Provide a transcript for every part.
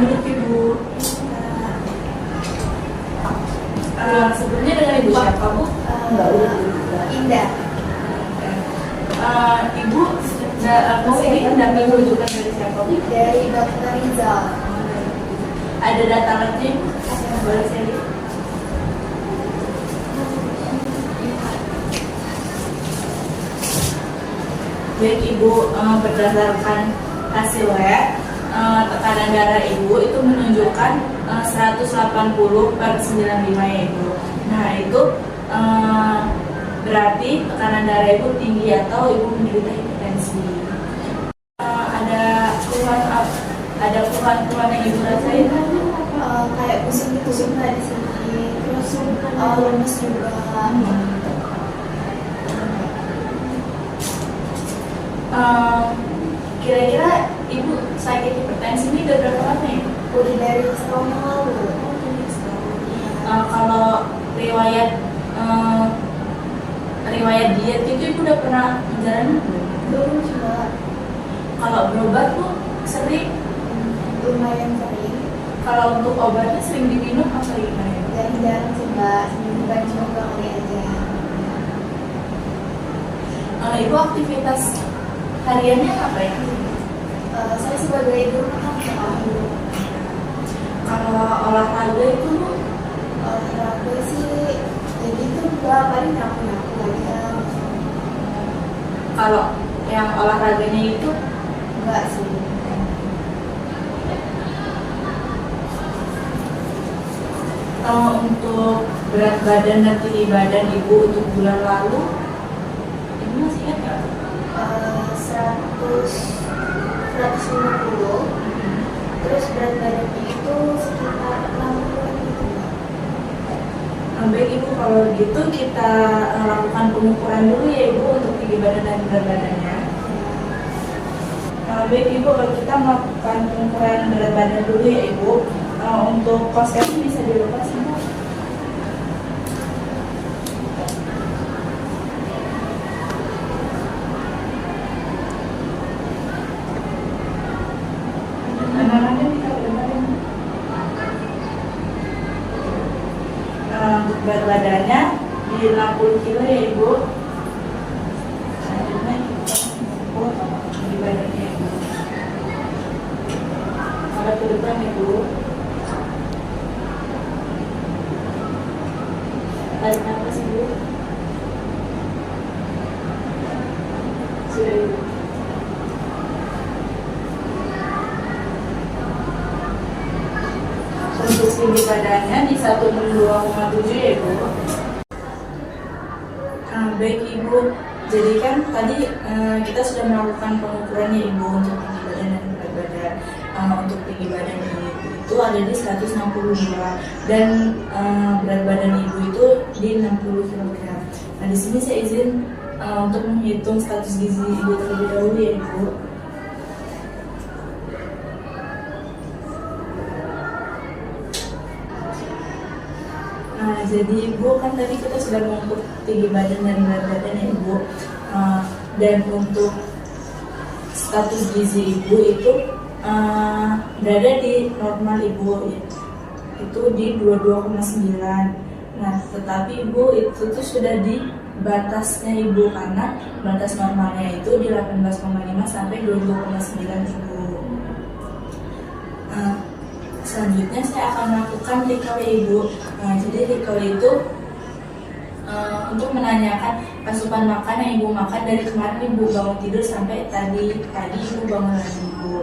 duduk Ibu. Sebelumnya dengan Ibu siapa Bu? Indah. Ibu ini mendampingi rujukan dari siapa Bu? Dari Dr. Rizal. Ada data lagi Ibu? Boleh saya lihat? Baik Ibu, berdasarkan hasil lab, tekanan darah Ibu itu menunjukkan 180/95 ya Ibu. Nah itu berarti tekanan darah Ibu tinggi atau Ibu menderita hipertensi. Ada keluhan yang Ibu rasain? Kayak pusing gitu sih Mbak di sini. Terus lemes juga. Kira-kira Ibu sakit hipertensi ini udah berapa lama ya? Udah dari setahun yang lalu. Kalau riwayat diet itu Ibu udah pernah menjalani? Belum juga. Kalau berobat Bu sering? Lumayan sering. Kalau untuk obatnya sering diminum atau gimana? Jarang-jarang sih Mbak. Seminggu cuma 2 kali aja. Ibu aktivitas hariannya apa ya? Saya sebagai ibu kan selalu Kalau olahraga itu Bu? olahraga sih ya gitu Mbak, paling nyapu-nyapu aja. Kalau yang olahraganya itu Enggak sih. untuk berat badan dan tinggi badan Ibu untuk bulan lalu, Ibu masih ingat nggak? 150. Terus berat badannya itu sekitar 60 gitu Mbak. Baik Ibu, kalau gitu kita lakukan pengukuran dulu ya Ibu untuk tinggi badan dan berat badannya. Baik Ibu, kalau kita melakukan pengukuran berat badan dulu ya Ibu, untuk kos kaki bisa dilepas Ibu. Untuk berat badannya di 60 kilo ya Ibu. Selanjutnya kita ukur tinggi badannya Ibu. Kalau ke depan Ibu. Tarik nafas Ibu. Sudah Ibu. Untuk tinggi badannya di 162,7 ya Ibu. Baik Ibu, jadi kan tadi kita sudah melakukan pengukuran ya Ibu untuk tinggi badan dan berat badan. Untuk tinggi badan Ibu itu ada di 162 dan berat badan Ibu itu di 60 kg. Nah di sini saya izin untuk menghitung status gizi Ibu terlebih dahulu ya Ibu. Jadi Ibu kan tadi kita sudah mengukur tinggi badan dan berat badan ya Ibu, dan untuk status gizi Ibu itu berada di normal Ibu ya. Itu di 22,9. Nah tetapi Ibu itu tuh sudah di batasnya Ibu, karena batas normalnya itu di 18,5 sampai 22,9 Ibu. Selanjutnya saya akan melakukan recall Ibu. Jadi recall itu untuk menanyakan asupan makan yang Ibu makan dari kemarin Ibu bangun tidur sampai tadi Ibu bangun lagi Ibu.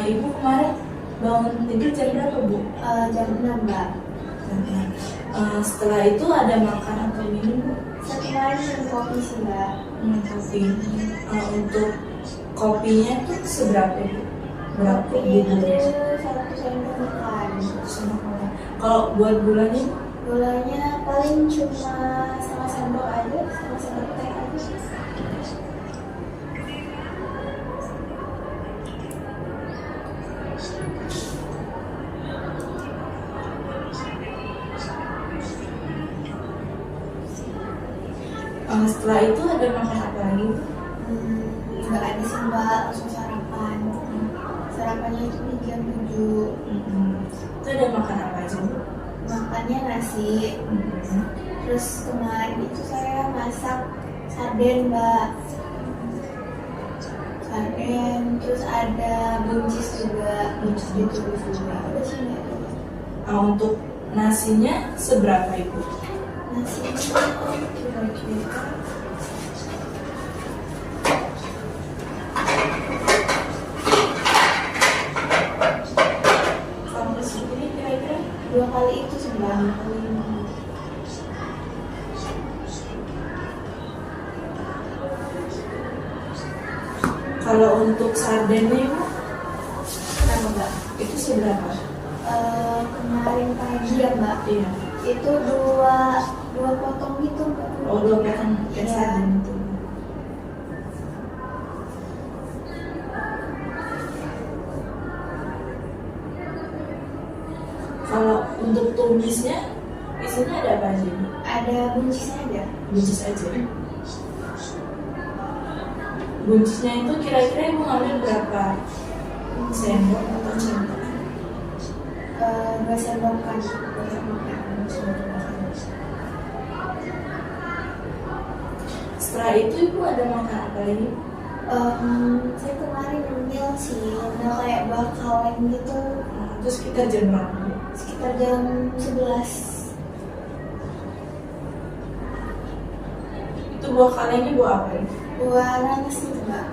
Ibu kemarin bangun tidur jam berapa Bu? Jam 6 Mbak. Setelah itu ada makan atau minum Bu? Setelah minum kopi sih Mbak. Kopi. Untuk kopinya tuh seberapa Ibu? Berapa Kopinya gitu? itu 1 sendok makan. Kalau buat bulannya? Gulanya paling cuma setengah sendok aja, setengah sendok teh aja. Setelah itu ada makan apa lagi? Nggak ada sih Mbak, langsung sarapan. sarapannya itu di jam 7. Itu ada makan apa aja Bu? Makannya nasi. Mm-mm. Terus kemarin itu saya masak sarden Mbak. Sarden, terus ada buncis juga. Buncis ditumis juga. Udah sih Mbak. Untuk nasinya seberapa Ibu? Nasinya kira-kira Sampai segini kira-kira 2 kali itu sih Mbak. Kalau untuk sardennya Ibu, Kenapa Mbak? itu seberapa? Kemarin pagi ya Mbak. Iya. Itu dua potong gitu Mbak. Oh, 2 potong kayak Iya. sarden itu. Kalau untuk tumisnya, isinya ada apa aja? Ibu? Ada buncisnya ada. Buncis aja. Buncisnya itu kira-kira Ibu ngambil berapa sendok atau centok? 2 sendokan. 2 sendokan. Setelah itu Ibu ada makan apa lagi? Saya kemarin ngemil sih, ngemil kayak bakalan gitu Terus kita jam berapa? sekitar jam 11. Itu buah kalengnya buah apa ya? Buah nanas gitu Mbak.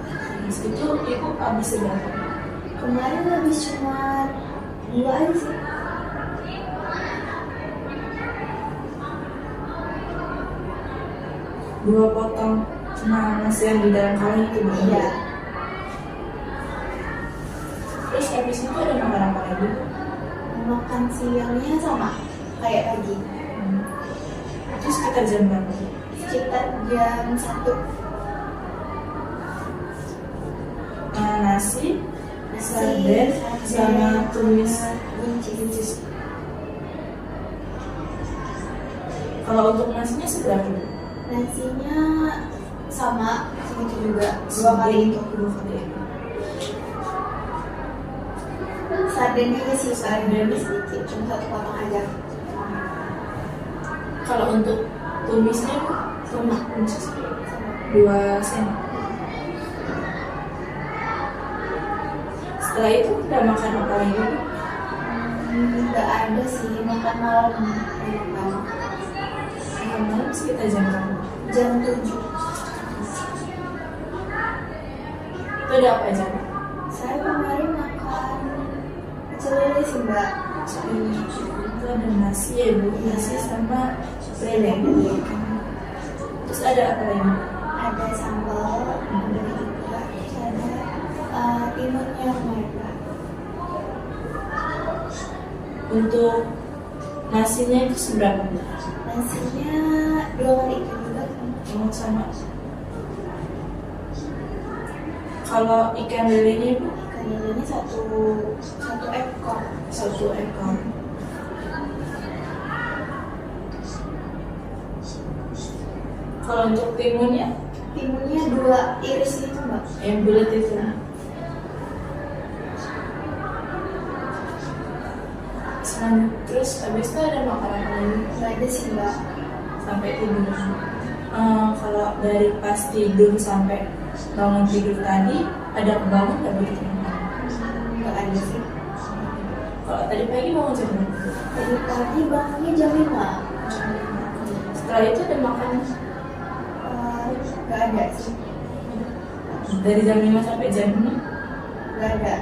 Terus itu Ibu habis berapa? Kemarin habis cuma 2 aja sih. Dua potong nanas yang di dalam kaleng itu Bu? Iya. Terus habis itu ada makan apa lagi? Makan siangnya sama kayak pagi. Terus sekitar jam berapa? Sekitar jam 1. Nasi, sarden, sama tumis buncis. Kalau untuk nasinya seberapa? Nasinya sama segitu juga 2 kali itu. 2 kali itu. Sardennya aja sih, sardennya sedikit, cuma 1 potong aja. Kalau untuk tumisnya Bu, tumis buncis 2 sendok. Setelah itu udah makan apa lagi Bu? Nggak ada sih, makan malam. Makan malam sekitar jam berapa? Jam 7. Itu ada apa aja Bu? Saya kemarin makan pecel lele sih Mbak. Itu ada nasi ya Bu, nasi sama lele. Terus ada apa lagi? Ada sambal, ada juga, terus ada timunnya mereka. Untuk nasinya itu seberapa Bu? Nasinya 2 kali itu juga. Oh, sama. Kalau ikan lelenya Bu? Ikan lelenya satu ekor. 1 ekor. Kalau untuk timunnya Timunnya 2 iris gitu Mbak. yang bulat itu. Terus habis itu ada makanan apa lagi? Nggak ada sih Mbak. Sampai tidur. Kalau dari pas tidur sampai bangun tidur tadi ada kebangun nggak begitu? Nggak ada sih. Kalau tadi pagi bangun jam berapa? Tadi pagi bangunnya jam 5. Setelah itu ada makan Nggak ada sih. dari jam 5 sampai jam 6. Nggak ada.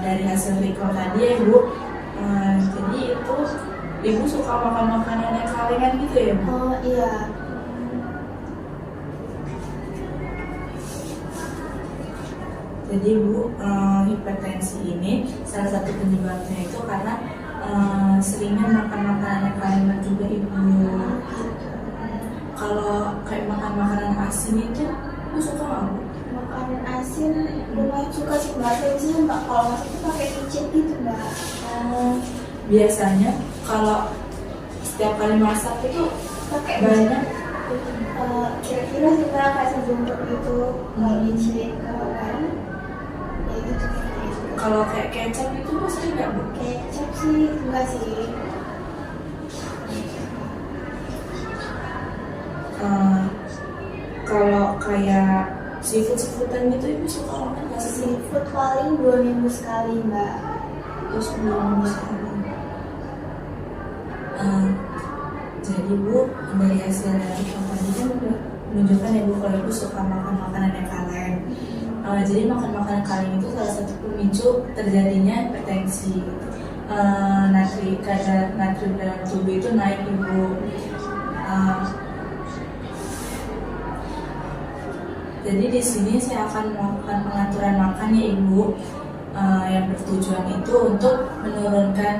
Dari hasil recall tadi ya Bu, jadi itu Ibu suka makan makanan yang kalengan gitu ya Bu? Oh iya. Jadi Bu, hipertensi ini salah satu penyebabnya itu karena seringnya makan makanan yang kalengan juga Ibu. Kalau kayak makan makanan asin itu Bu suka nggak Bu? Makanan asin lumayan suka sih Mbak. Biasanya Mbak kalau masak itu pakai micin gitu Mbak. Biasanya kalau setiap kali masak itu Pakai banyak kira-kira sih Mbak kayak sebungkus gitu. Kalau micin kalau kan gitu. Kalau kayak kecap itu bu sering nggak bu? Kecap sih enggak sih. Kalau kayak seafood-seafoodan gitu ibu suka makan nggak sih? Seafood paling 2 minggu sekali mbak. Terus belum sekali. Jadi bu dari hasil dari tadi kan udah menunjukkan ya bu kalau ibu suka makan makanan yang kaleng. Jadi makan makanan kaleng itu salah satu pemicu terjadinya hipertensi. Kadar natrium dalam tubuh itu naik ibu. Jadi di sini saya akan melakukan pengaturan makan ya ibu, yang bertujuan itu untuk menurunkan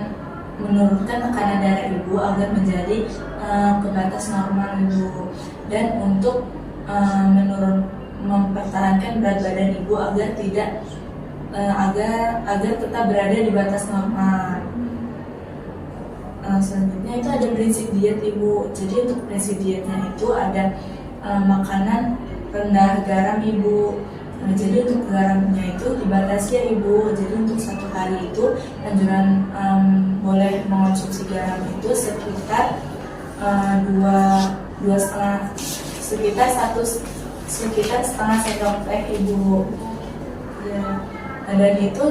tekanan darah ibu agar menjadi ke batas normal ibu, dan untuk mempertahankan berat badan ibu agar tidak agar tetap berada di batas normal. Selanjutnya itu ada prinsip diet ibu. Jadi untuk prinsip dietnya itu ada makanan rendah garam ibu. Jadi untuk garamnya itu dibatasi ya ibu. Jadi untuk 1 hari itu anjuran boleh mengonsumsi garam itu sekitar sekitar setengah sendok teh ibu. Ya. Dan itu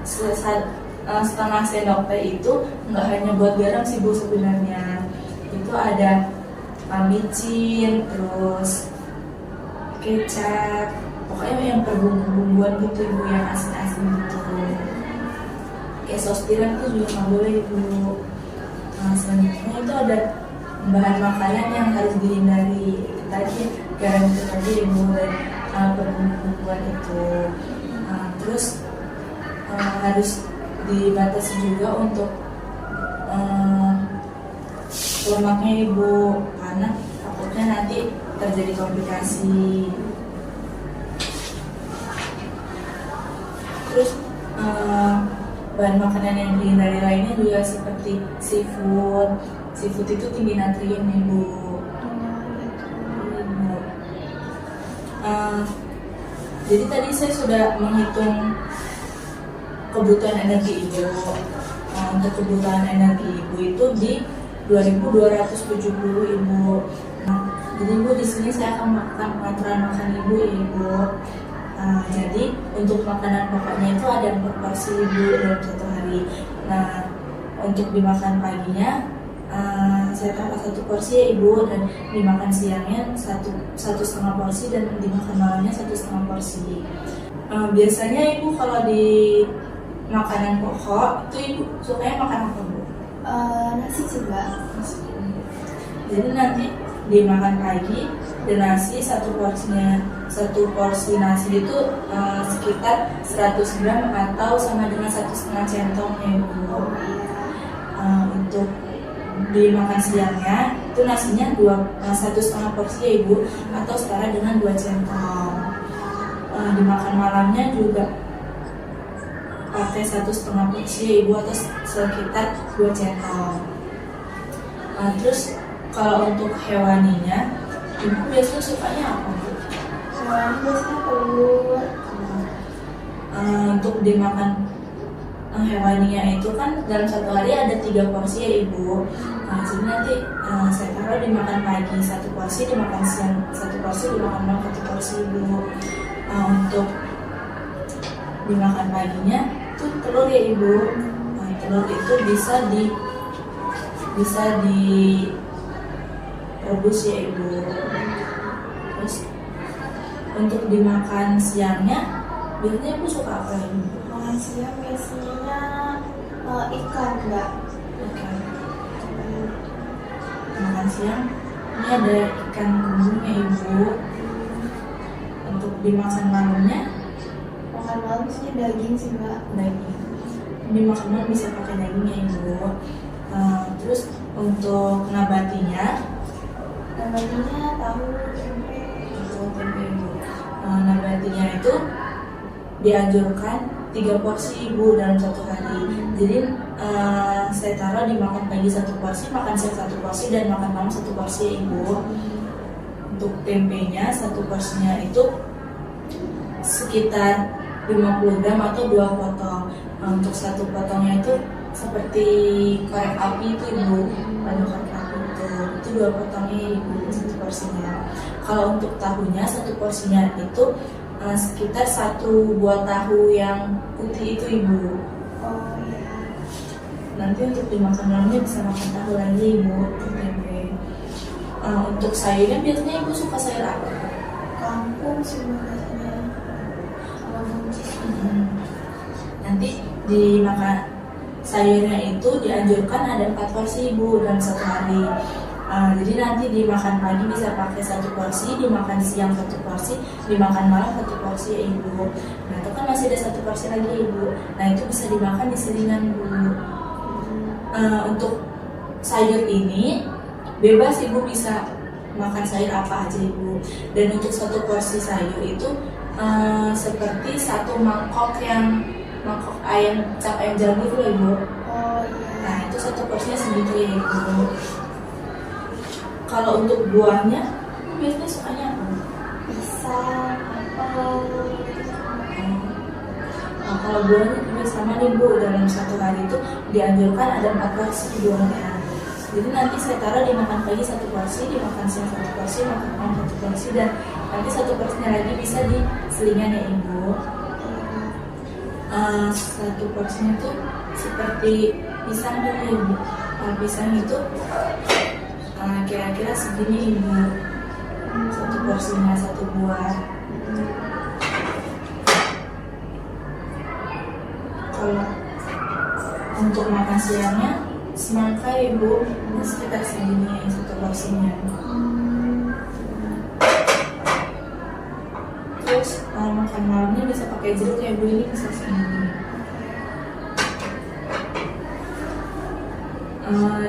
setengah sendok teh itu nggak hanya buat garam sih bu sebenarnya. Itu ada micin, terus kecap, pokoknya yang berbumbu-bumbuan gitu ibu, yang asin-asin gitu. Kayak saus tiram itu juga nggak boleh ibu. Selanjutnya itu ada bahan makanan yang harus dihindari. Tadi garam itu tadi ibu, dan berbumbu-bumbuan itu. Terus harus dibatasi juga untuk lemaknya ibu, karena takutnya nanti terjadi komplikasi. Terus bahan makanan yang dihindari lainnya juga seperti seafood itu tinggi natrium ibu. Jadi tadi saya sudah menghitung kebutuhan energi ibu. Untuk kebutuhan energi ibu itu di 2270 ibu. Jadi ibu di sini saya akan melakukan pengaturan makan ibu ya ibu. Jadi untuk makanan pokoknya itu ada 4 porsi ibu dalam 1 hari. Nah untuk dimakan paginya saya tambah 1 porsi ya ibu, dan dimakan siangnya satu setengah porsi, dan dimakan malamnya 1,5 porsi. Biasanya ibu kalau di makanan pokok itu ibu sukanya makan apa bu? Nasi sih mbak. Jadi nanti dimakan pagi dan nasi satu porsi nasi itu sekitar 100 gram atau sama dengan 1,5 centong ya ibu. Untuk dimakan siangnya itu nasinya 1,5 porsi ya ibu, atau setara dengan 2 centong. Dimakan malamnya juga pakai 1,5 porsi ya ibu, atau sekitar 2 centong. Terus kalau untuk hewaninya, ibu biasanya sukanya apa bu? Biasanya telur. Untuk dimakan hewaninya itu kan dalam 1 hari ada 3 porsi ya ibu. Jadi nanti saya taruh dimakan pagi 1 porsi, dimakan siang 1 porsi, dimakan malam 1 porsi ibu. Untuk dimakan paginya itu telur ya ibu. Telur itu bisa direbus ya ibu. Terus untuk dimakan siangnya biasanya ibu suka apa ibu? Makan siang biasanya ikan mbak. Oke. Makan siang ini ada ikan kumbungnya ibu. Untuk dimakan malamnya Makan malam sih daging sih mbak. daging. Dimakan malam bisa pakai dagingnya ibu. Terus untuk nabatinya tahu tempe. ibu. Nabatinya itu dianjurkan 3 porsi ibu dalam 1 hari. Jadi saya taruh dimakan pagi 1 porsi, makan siang 1 porsi, dan makan malam 1 porsi ya ibu. Untuk tempenya 1 porsinya itu sekitar 50 gram atau 2 potong. Nah, untuk satu potongnya itu seperti korek api itu ibu, pada korek api itu 2 potongnya ibu, satu porsinya. Kalau untuk tahunya satu porsinya itu sekitar 1 buah tahu yang putih itu ibu. Oh iya. Nanti untuk dimakan malamnya bisa makan tahu lagi ibu, tempe. Untuk sayurnya biasanya ibu suka sayur apa? Kangkung sih biasanya sama buncis. Nanti dimakan sayurnya itu dianjurkan ada 4 porsi ibu dalam satu hari. Jadi nanti dimakan pagi bisa pakai 1 porsi, dimakan siang 1 porsi, dimakan malam 1 porsi ya ibu. Nah itu kan masih ada 1 porsi lagi ibu. Nah itu bisa dimakan di selingan ibu. Untuk sayur ini bebas ibu bisa makan sayur apa aja ibu. Dan untuk 1 porsi sayur itu seperti 1 mangkok ayam cap ayam jago itu ibu. Oh iya. Nah itu 1 porsinya segitu ya ibu. Kalau untuk buahnya biasanya sukanya apa? Pisang, apel. Nah, kalau buahnya juga sama nih bu, dalam 1 hari itu dianjurkan ada 4 porsi buahnya. Jadi nanti saya taruh dimakan pagi 1 porsi, dimakan siang 1 porsi, makan malam 1 porsi, dan nanti 1 porsinya lagi bisa di selingan ya ibu. 1 porsinya tuh seperti pisang dan ibu. Pisang itu kira-kira segini ibu, 1 porsinya 1 buah. Kalau untuk makan siangnya semangka ibu, sekitar segini 1 porsinya. Terus makan malamnya bisa pakai jeruk ya ibu, ini bisa segini.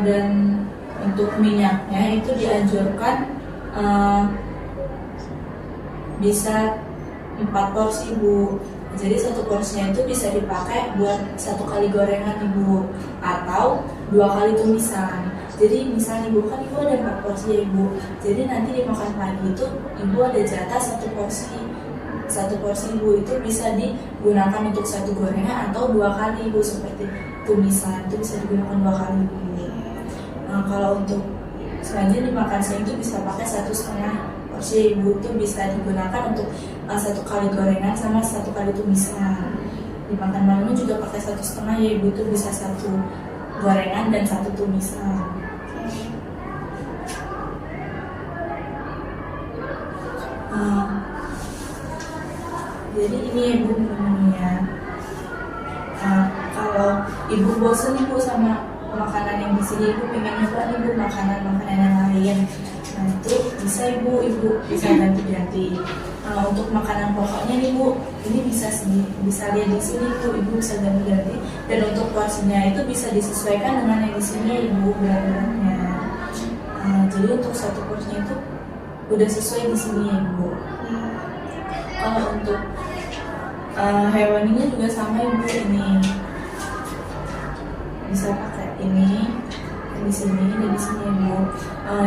Dan untuk minyaknya itu dianjurkan bisa 4 porsi ibu. Jadi 1 porsinya itu bisa dipakai buat 1 kali gorengan ibu, atau 2 kali tumisan. Jadi misalnya ibu kan ibu ada 4 porsi ya ibu. Jadi nanti dimakan pagi itu ibu ada jatah 1 porsi. 1 porsi ibu itu bisa digunakan untuk 1 gorengan atau 2 kali ibu, seperti tumisan itu bisa digunakan 2 kali ibu. Nah, kalau untuk selanjutnya dimakan siang itu bisa pakai 1,5 porsi ibu, itu bisa digunakan untuk 1 kali gorengan sama 1 kali tumisan. Dimakan malamnya juga pakai 1,5 ya ibu, itu bisa 1 gorengan dan 1 tumisan. Jadi ini ya ibu menunya. Kalau ibu bosan ibu sama makanan yang di sini, ibu pengen nyoba ibu makanan yang lain. Nah itu bisa ibu bisa ganti-ganti. Untuk makanan pokoknya nih bu, ini bisa lihat di sini ibu bisa ganti-ganti. Dan untuk porsinya itu bisa disesuaikan dengan yang di sini ibu, berat-beratnya. Jadi untuk 1 porsinya itu udah sesuai di sini ya ibu. Kalau untuk hewaninya juga sama ibu, ini bisa pakai ini di sini dan di sini ibu.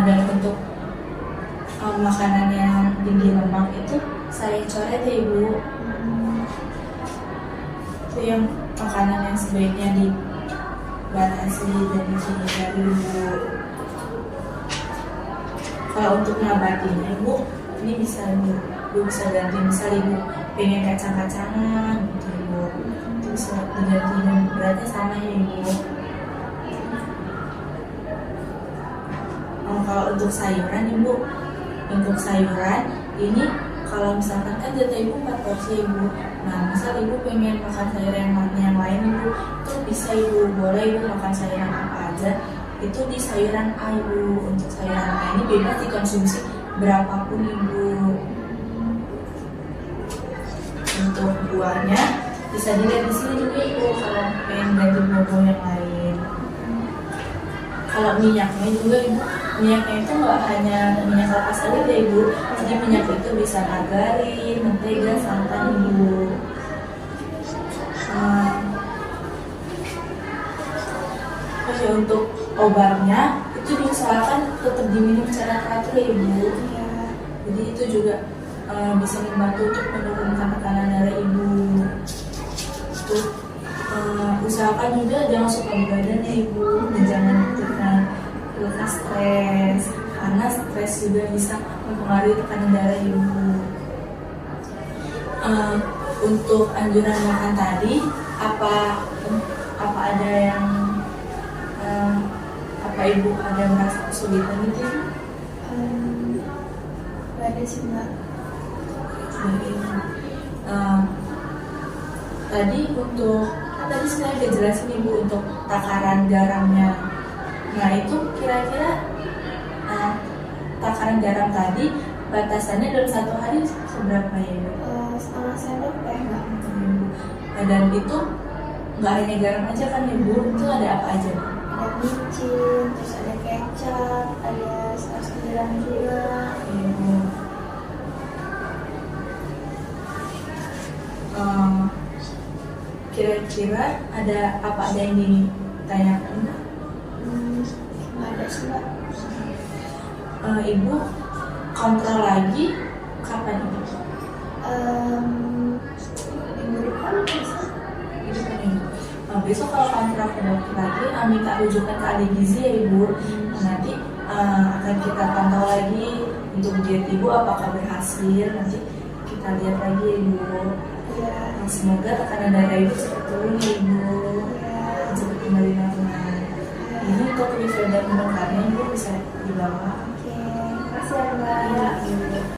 Dan untuk makanan yang tinggi lemak itu saya coret ya ibu. Itu yang makanan yang sebaiknya dibatasi dan dihindari ibu. Kalau untuk nabatinya ibu, ini bisa ibu bisa ganti, misal ibu pengen kacang-kacangan gitu ibu, itu bisa diganti dan beratnya sama ya ibu. Kalau untuk sayuran ibu, untuk sayuran ini kalau misalkan kan jatah ibu 4 porsi ibu. Nah misal ibu pengen makan sayuran yang lain ibu, itu bisa ibu, boleh ibu makan sayuran apa aja, itu di sayuran A ibu. Untuk sayuran A ini bebas dikonsumsi berapapun ibu. Untuk buahnya bisa dilihat di sini juga ibu, kalau pengen ganti buah yang lain. Kalau minyaknya juga ibu, minyaknya itu nggak hanya minyak kelapa sawit ya ibu, jadi minyak itu bisa margarin, mentega, santan ibu. Terus ya untuk obatnya itu diusahakan tetap diminum secara teratur ya ibu. Jadi itu juga bisa membantu untuk menurunkan tekanan darah ibu. Terus usahakan juga jangan suka begadang ya ibu, dan jangan lekas stres, karena stres juga bisa mempengaruhi tekanan darah ibu. Untuk anjuran makan tadi, apa ada yang apa ibu ada merasa kesulitan gitu? Gak ada sih mbak. Tadi untuk tadi saya udah jelasin ibu untuk takaran garamnya. Nah itu kira-kira takaran garam tadi batasannya dalam 1 hari seberapa ya ibu? Setengah sendok teh mbak. Dan itu nggak hanya garam aja kan ibu, itu ada apa aja? Ada micin, terus ada kecap, ada saus tiram juga. Ibu. Kira-kira ada apa ada yang ditanyakan? Nggak ada sih mbak. Ibu kontrol lagi kapan ibu? Minggu depan bisa. Itu kan ibu. Besok kalau kontrol ke dokter lagi, minta rujukan ke ahli gizi ya ibu. Nanti akan kita pantau lagi untuk diet ibu apakah berhasil. Nanti kita lihat lagi ya ibu. Ya. Semoga tekanan darah ibu cepat turun ya ibu. Ya. Cepat kembali normal. Ini untuk refill dan minum karena ibu bisa dibawa. Oke, makasih ya mbak. Iya.